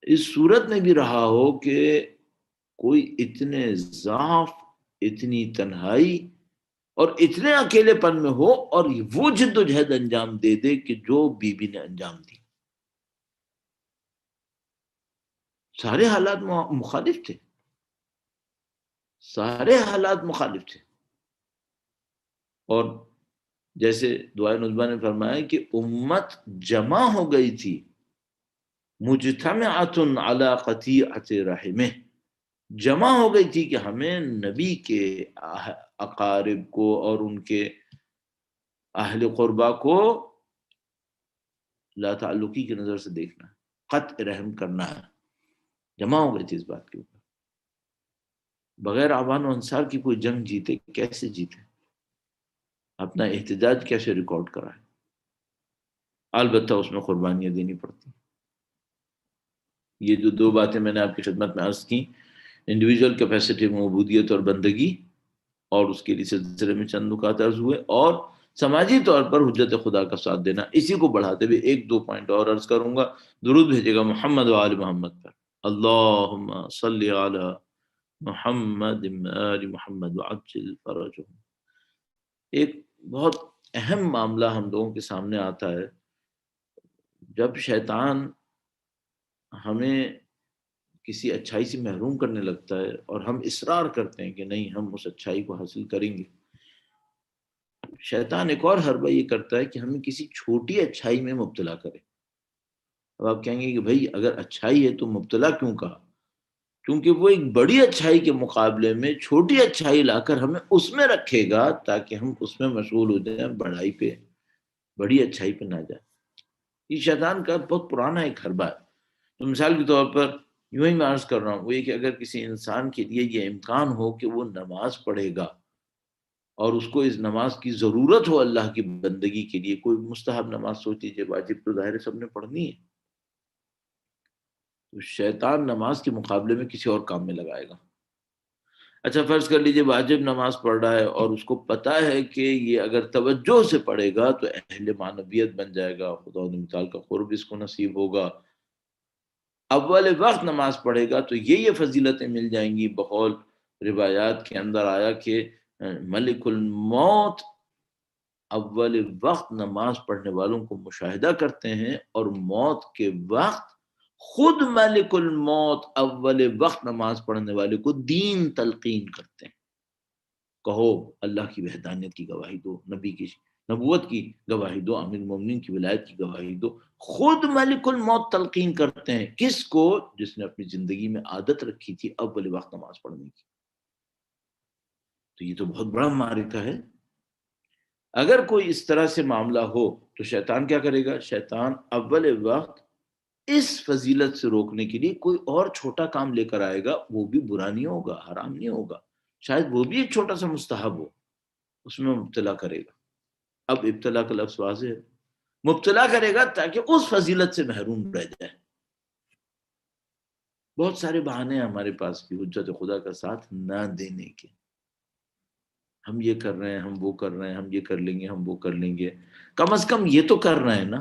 اس صورت میں بھی رہا ہو کہ کوئی اتنے ضعف، اتنی تنہائی اور اتنے اکیلے پن میں ہو اور وہ جد و جہد انجام دے دے کہ جو بی بی نے انجام دی. سارے حالات مخالف تھے، سارے حالات مخالف تھے. اور جیسے دعائے نصبہ نے فرمایا کہ امت جمع ہو گئی تھی، مجتمعۃ علی قطیعۃ رحمہ، جمع ہو گئی تھی کہ ہمیں نبی کے اقارب کو اور ان کے اہل قربا کو لا تعلقی کی نظر سے دیکھنا ہے، قطع رحم کرنا ہے. جمع ہو گئی تھی اس بات کے اوپر. بغیر اعوان و انصار کی کوئی جنگ جیتے کیسے جیتے؟ اپنا احتجاج کیسے ریکارڈ کرائے؟ البتہ اس میں قربانیاں دینی پڑتی. یہ جو دو باتیں میں نے آپ کی خدمت میں عرض کی، انڈیویجول کیپیسٹی میں عبودیت اور بندگی، اور اس کے لیے سلسلے میں چند نکات عرض ہوئے، اور سماجی طور پر حجت خدا کا ساتھ دینا. اسی کو بڑھاتے ہوئے ایک دو پوائنٹ اور عرض کروں گا. درود بھیجے گا محمد و آل محمد پر. اللہم صلی علی محمد آل محمد وعجل فرجہم. ایک بہت اہم معاملہ ہم لوگوں کے سامنے آتا ہے جب شیطان ہمیں کسی اچھائی سے محروم کرنے لگتا ہے اور ہم اصرار کرتے ہیں کہ نہیں ہم اس اچھائی کو حاصل کریں گے. شیطان ایک اور حربہ یہ کرتا ہے کہ ہمیں کسی چھوٹی اچھائی میں مبتلا کرے. اب آپ کہیں گے کہ بھائی اگر اچھائی ہے تو مبتلا کیوں کہا؟ کیونکہ وہ ایک بڑی اچھائی کے مقابلے میں چھوٹی اچھائی لا کر ہمیں اس میں رکھے گا تاکہ ہم اس میں مشغول ہو جائیں، بڑائی پہ، بڑی اچھائی پہ نہ جائیں. یہ شیطان کا بہت پرانا ایک حربہ ہے. تو مثال کے طور پر یوں ہی میں عرض کر رہا ہوں، وہ یہ کہ اگر کسی انسان کے لیے یہ امکان ہو کہ وہ نماز پڑھے گا اور اس کو اس نماز کی ضرورت ہو اللہ کی بندگی کے لیے، کوئی مستحب نماز سوچ لیجیے، واجب تو ظاہر سب نے پڑھنی ہے، تو شیطان نماز کے مقابلے میں کسی اور کام میں لگائے گا. اچھا فرض کر لیجیے واجب نماز پڑھ رہا ہے اور اس کو پتا ہے کہ یہ اگر توجہ سے پڑھے گا تو اہل معنویت بن جائے گا، خدا متعال کا قرب اس کو نصیب ہوگا. اول وقت نماز پڑھے گا تو یہ فضیلتیں مل جائیں گی. بقول روایات کے اندر آیا کہ ملک الموت اول وقت نماز پڑھنے والوں کو مشاہدہ کرتے ہیں، اور موت کے وقت خود ملک الموت اول وقت نماز پڑھنے والے کو دین تلقین کرتے ہیں. کہو اللہ کی وحدانیت کی گواہی دو، نبی کی نبوت کی گواہی دو، امیر المومنین کی ولایت کی گواہی دو. خود ملک الموت تلقین کرتے ہیں. کس کو؟ جس نے اپنی زندگی میں عادت رکھی تھی اول وقت نماز پڑھنے کی. تو یہ تو بہت بڑا معرکہ ہے. اگر کوئی اس طرح سے معاملہ ہو تو شیطان کیا کرے گا؟ شیطان اول وقت اس فضیلت سے روکنے کے لیے کوئی اور چھوٹا کام لے کر آئے گا. وہ بھی برا نہیں ہوگا، حرام نہیں ہوگا، شاید وہ بھی ایک چھوٹا سا مستحب ہو، اس میں مبتلا کرے گا. اب ابتلا کا لفظ واضح ہے، مبتلا کرے گا تاکہ اس فضیلت سے محروم رہ جائے. بہت سارے بہانے ہیں ہمارے پاس بھی حجت خدا کا ساتھ نہ دینے کے. ہم یہ کر رہے ہیں، ہم وہ کر رہے ہیں، ہم یہ کر لیں گے، ہم وہ کر لیں گے. کم از کم یہ تو کر رہے ہیں نا.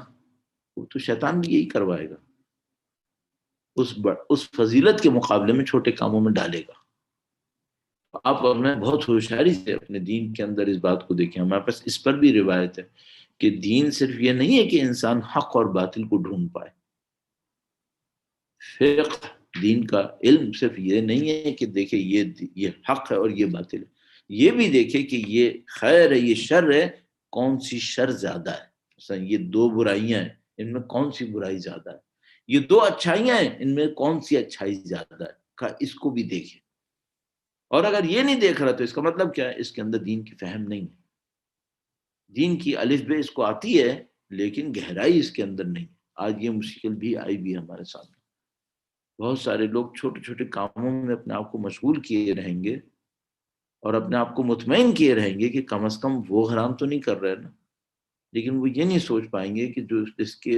وہ تو شیطان بھی یہی کروائے گا، اس فضیلت کے مقابلے میں چھوٹے کاموں میں ڈالے گا. آپ اپنے بہت ہوشیاری سے اپنے دین کے اندر اس بات کو دیکھیں. ہمارے پاس اس پر بھی روایت ہے کہ دین صرف یہ نہیں ہے کہ انسان حق اور باطل کو ڈھونڈ پائے. فقہ دین کا علم صرف یہ نہیں ہے کہ دیکھیں یہ حق ہے اور یہ باطل ہے. یہ بھی دیکھے کہ یہ خیر ہے یہ شر ہے، کون سی شر زیادہ ہے، مثلا یہ دو برائیاں ہیں، ان میں کون سی برائی زیادہ ہے، یہ دو اچھائیاں ہیں، ان میں کون سی اچھائی زیادہ ہے، اس کو بھی دیکھے۔ اور اگر یہ نہیں دیکھ رہا تو اس کا مطلب کیا ہے؟ اس کے اندر دین کی فہم نہیں ہے، دین کی الف بے اس کو آتی ہے لیکن گہرائی اس کے اندر نہیں۔ آج یہ مشکل بھی آئی بھی ہمارے سامنے، بہت سارے لوگ چھوٹے چھوٹے کاموں میں اپنے آپ کو مشغول کیے رہیں گے اور اپنے آپ کو مطمئن کیے رہیں گے کہ کم از کم وہ حرام تو نہیں کر رہے نا، لیکن وہ یہ نہیں سوچ پائیں گے کہ جو اس کے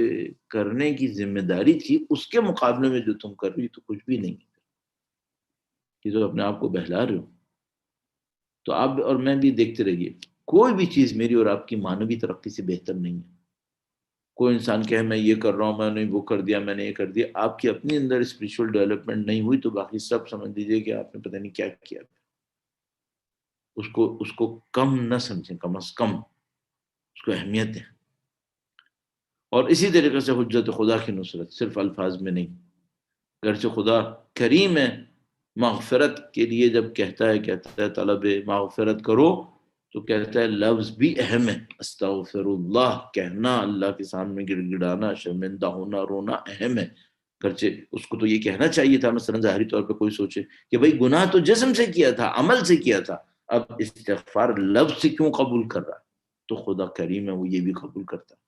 کرنے کی ذمہ داری تھی اس کے مقابلے میں جو تم کر رہی تو کچھ بھی نہیں ہے، کہ جو اپنے آپ کو بہلا رہے ہو۔ تو آپ اور میں بھی دیکھتے رہیے، کوئی بھی چیز میری اور آپ کی مانوی ترقی سے بہتر نہیں ہے۔ کوئی انسان کہے میں یہ کر رہا ہوں، میں نے وہ کر دیا، میں نے یہ کر دیا، آپ کی اپنی اندر اسپریچول ڈیولپمنٹ نہیں ہوئی تو باقی سب سمجھ لیجیے کہ آپ نے پتہ نہیں کیا کیا۔ اس کو کم نہ سمجھیں، کم از کم اس کو اہمیت دیں۔ اور اسی طریقے سے حجت خدا کی نصرت صرف الفاظ میں نہیں، گرچہ خدا کریم ہے، مغفرت کے لیے جب کہتا ہے طلب مغفرت کرو تو کہتا ہے لفظ بھی اہم ہے، استغفر اللہ کہنا، اللہ کے سامنے گڑ گڑانا، شرمندہ ہونا، رونا اہم ہے۔ گرچہ اس کو تو یہ کہنا چاہیے تھا، مثلا ظاہری طور پہ کوئی سوچے کہ بھئی گناہ تو جسم سے کیا تھا، عمل سے کیا تھا، اب استغفار لفظ سے کیوں قبول کر رہا ہے؟ تو خدا کریم ہے، وہ یہ بھی قبول کرتا ہے۔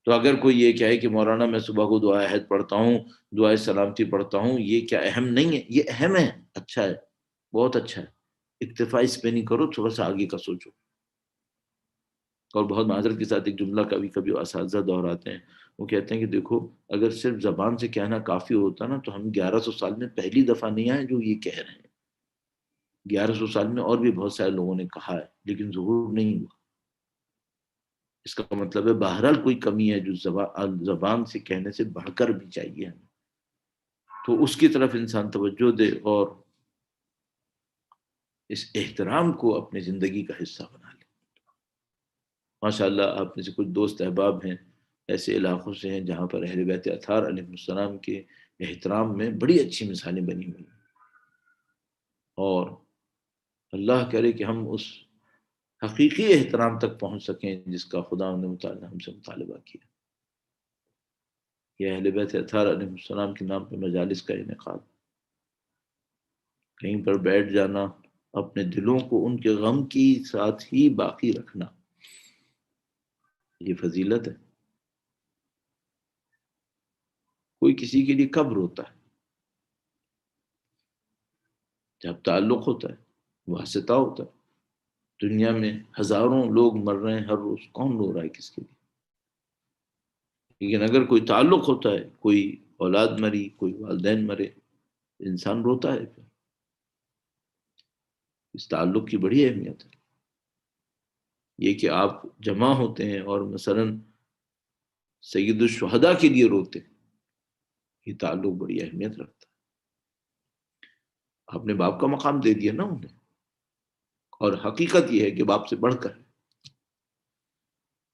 تو اگر کوئی یہ کہے کہ مولانا میں صبح کو دعا عہد پڑھتا ہوں، دعائے سلامتی پڑھتا ہوں، یہ کیا اہم نہیں ہے؟ یہ اہم ہے، اچھا ہے، بہت اچھا ہے، اکتفا اس پہ نہیں کرو، تھوڑا سا آگے کا سوچو۔ اور بہت معذرت کے ساتھ ایک جملہ کبھی کبھی اساتذہ دہراتے ہیں، وہ کہتے ہیں کہ دیکھو اگر صرف زبان سے کہنا کافی ہوتا نا تو ہم 1100 سال میں پہلی دفعہ نہیں آئے جو یہ کہہ رہے ہیں۔ 1100 سال میں اور بھی بہت سارے لوگوں نے کہا ہے لیکن ظہور نہیں ہوا۔ اس کا مطلب ہے بہرحال کوئی کمی ہے جو زبان سے کہنے سے بڑھ کر بھی چاہیے ہمیں، تو اس کی طرف انسان توجہ دے اور اس احترام کو اپنی زندگی کا حصہ بنا لے۔ ماشاءاللہ آپ میں سے کچھ دوست احباب ہیں ایسے علاقوں سے ہیں جہاں پر اہل بیت اطہار علیہ السلام کے احترام میں بڑی اچھی مثالیں بنی ہوئی ہیں، اور اللہ کرے کہ ہم اس حقیقی احترام تک پہنچ سکیں جس کا خدا نے ہم سے مطالبہ کیا کہ اہل بیت اطہار علیہ السلام کے نام پہ مجالس کا انعقاد، کہیں پر بیٹھ جانا، اپنے دلوں کو ان کے غم کی ساتھ ہی باقی رکھنا، یہ فضیلت ہے۔ کوئی کسی کے لیے کب روتا ہے؟ جب تعلق ہوتا ہے، واسطہ ہوتا ہے۔ دنیا میں ہزاروں لوگ مر رہے ہیں ہر روز، کون رو رہا ہے کس کے لیے؟ لیکن اگر کوئی تعلق ہوتا ہے، کوئی اولاد مری، کوئی والدین مرے، انسان روتا ہے۔ پھر اس تعلق کی بڑی اہمیت ہے۔ یہ کہ آپ جمع ہوتے ہیں اور مثلا سید الشہداء کے لیے روتے ہیں، یہ تعلق بڑی اہمیت رکھتا ہے۔ آپ نے باپ کا مقام دے دیا نا انہیں، اور حقیقت یہ ہے کہ باپ سے بڑھ کر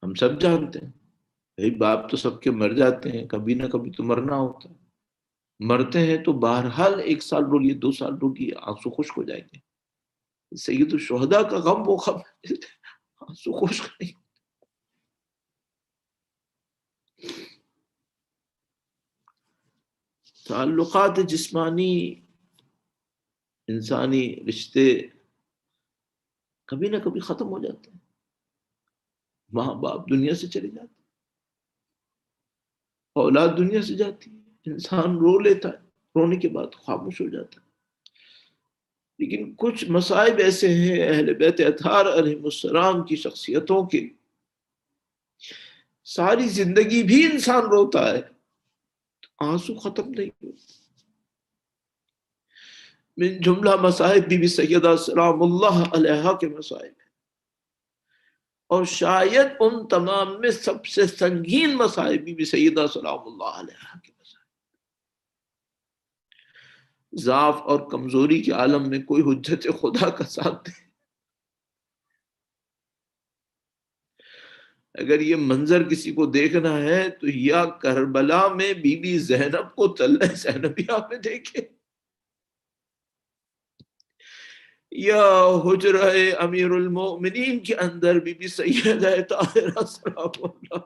ہم سب جانتے ہیں بھائی باپ تو سب کے مر جاتے ہیں، کبھی نہ کبھی تو مرنا ہوتا ہے۔ مرتے ہیں تو بہرحال 1 سال رولیے، 2 سال رولیے، آنسو خشک ہو جائیں گے۔ سید الشہداء کا غم وہ غم آنسو خشک نہیں۔ تعلقات جسمانی، انسانی رشتے کبھی نہ کبھی ختم ہو جاتے ہیں، ماں باپ دنیا سے چلے جاتے ہیں، اولاد دنیا سے جاتی ہے، انسان رو لیتا ہے، رونے کے بعد خاموش ہو جاتا ہے۔ لیکن کچھ مصائب ایسے ہیں اہل بیت اطہار علیہ السلام کی شخصیتوں کے، ساری زندگی بھی انسان روتا ہے، آنسو ختم نہیں ہوتے۔ من جملہ مصائب بی بی سیدہ سلام اللہ علیہا کے مصائب، اور شاید ان تمام میں سب سے سنگین مصائب بی بی سیدہ سلام اللہ علیہا کے مصائب۔ ضعف اور کمزوری کے عالم میں کوئی حجت خدا کا ساتھ دے۔ اگر یہ منظر کسی کو دیکھنا ہے تو یا کربلا میں بی بی زینب کو طلح زینبیہ میں دیکھے، یا حجرہ امیر المومنین کے اندر بی بی سیدہ طاہرہ سلام اللہ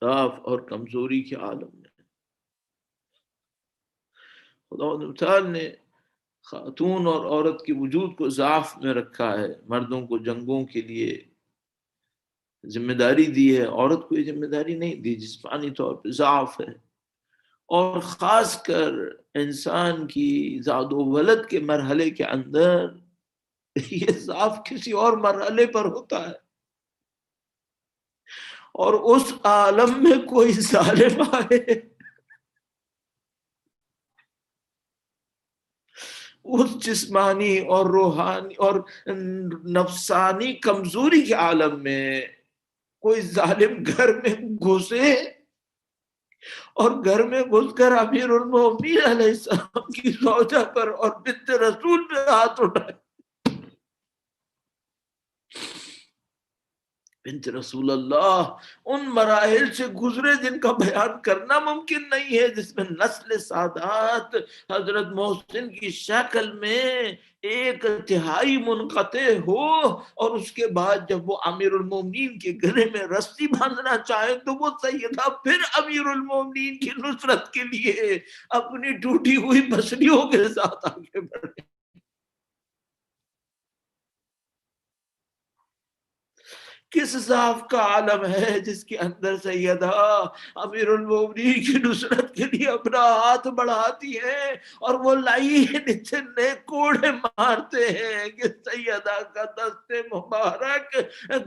ضعف اور کمزوری کے عالم میں خدا تعالی نے خاتون اور عورت کے وجود کو ضعف میں رکھا ہے. مردوں کو جنگوں کے لیے ذمہ داری دی ہے، عورت کو یہ ذمہ داری نہیں دی. جسمانی طور پہ ضعف ہے، اور خاص کر انسان کی زاد و ولد کے مرحلے کے اندر یہ ضعف کسی اور مرحلے پر ہوتا ہے. اور اس عالم میں کوئی ظالم آئے اس جسمانی اور روحانی اور نفسانی کمزوری کے عالم میں کوئی ظالم گھر میں گھسے اور گھر میں گھس کر امیر المومنین علیہ السلام کی زوجہ پر اور بنت رسول پہ ہاتھ اٹھائے. بنت رسول اللہ ان مراحل سے گزرے جن کا بیان کرنا ممکن نہیں ہے، جس میں نسل سادات حضرت محسن کی شکل میں ایک تہائی منقطع ہو، اور اس کے بعد جب وہ امیر المومنین کے گلے میں رسی باندھنا چاہے تو وہ سیدہ پھر امیر المومنین کی نصرت کے لیے اپنی ٹوٹی ہوئی پسلیوں کے ساتھ آگے بڑھے. کس ضعف کا عالم ہے جس کے اندر سیدہ امیر المومنین کی نصرت کے لیے اپنا ہاتھ بڑھاتی ہیں اور وہ لائن اتنے کوڑے مارتے ہیں کہ سیدہ کا دست مبارک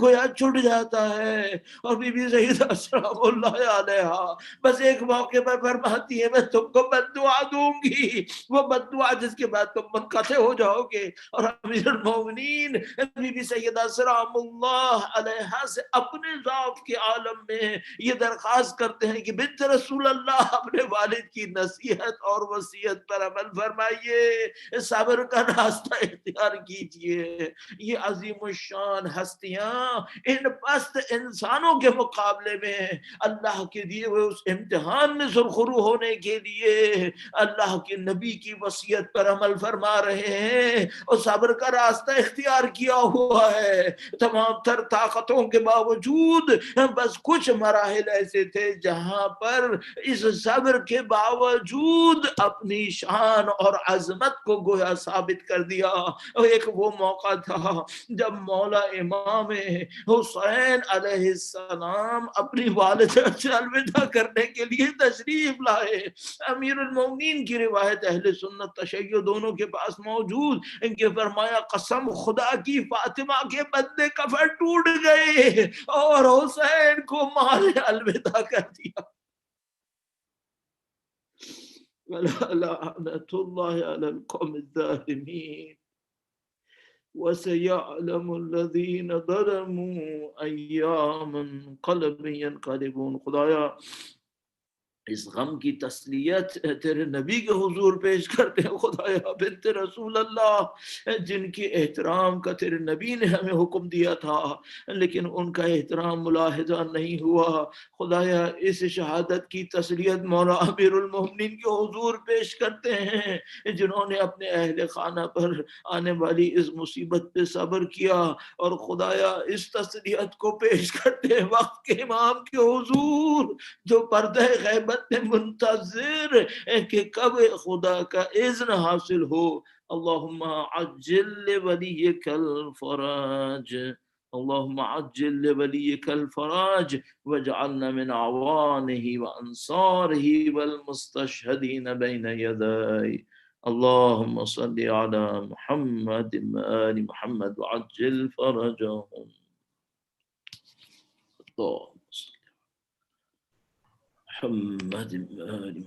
گویا چھٹ جاتا ہے. اور بی بی سیدہ سلام اللہ علیہا بس ایک موقع پر فرماتی ہے میں تم کو بد دعا دوں گی، وہ بد دعا جس کے بعد تم منقطع ہو جاؤ گے. اور امیر المومنین بی بی سیدہ سلام اللہ علیہا سے اپنے ضعف کے عالم میں یہ درخواست کرتے ہیں کہ بنت رسول اللہ اپنے والد کی نصیحت اور وصیت پر عمل فرمائیے، صبر کا راستہ اختیار کیجئے. یہ عظیم الشان ہستیاں ان پست انسانوں کے مقابلے میں اللہ کے دیے ہوئے اس امتحان میں سرخرو ہونے کے لیے اللہ کے نبی کی وصیت پر عمل فرما رہے ہیں اور صبر کا راستہ اختیار کیا ہوا ہے. تمام تر طاقتوں کے باوجود بس کچھ مراحل ایسے تھے جہاں پر اس صبر کے باوجود اپنی شان اور عظمت کو گویا ثابت کر دیا. ایک وہ موقع تھا جب مولا امام حسین علیہ السلام اپنی والدہ سے الوداع کرنے کے لیے تشریف لائے. امیر المومنین کی روایت اہل سنت تشیع دونوں کے پاس موجود، ان کے فرمایا قسم خدا کی فاطمہ کے بدن کفن ٹوٹ گئے اور حسین کو ماں نے الوداع کر دیا. لعنت اللہ علی القوم الظالمین وَسَيَعْلَمُ الَّذِينَ ظَلَمُوا أَيَّامَ انقلب ينقلبون. خدایا اس غم کی تسلیت تیرے نبی کے حضور پیش کرتے ہیں. خدایا بنت رسول اللہ جن کے احترام کا تیرے نبی نے ہمیں حکم دیا تھا لیکن ان کا احترام ملاحظہ نہیں ہوا، خدایا اس شہادت کی تسلیت مولا امیر المومنین کے حضور پیش کرتے ہیں جنہوں نے اپنے اہل خانہ پر آنے والی اس مصیبت پہ صبر کیا. اور خدایا اس تسلیت کو پیش کرتے ہیں وقت کے امام کے حضور جو پردہ غیبت میں منتظر کہ کب خدا کا اذن حاصل ہو. اللہم عجل لولیک الفراج، اللہم عجل لولیک الفراج واجعلنا من عوانہ وانصارہ والمستشہدین بین یدائی. اللہم صل علی محمد آل محمد وعجل فرجہم. محمد آل محمد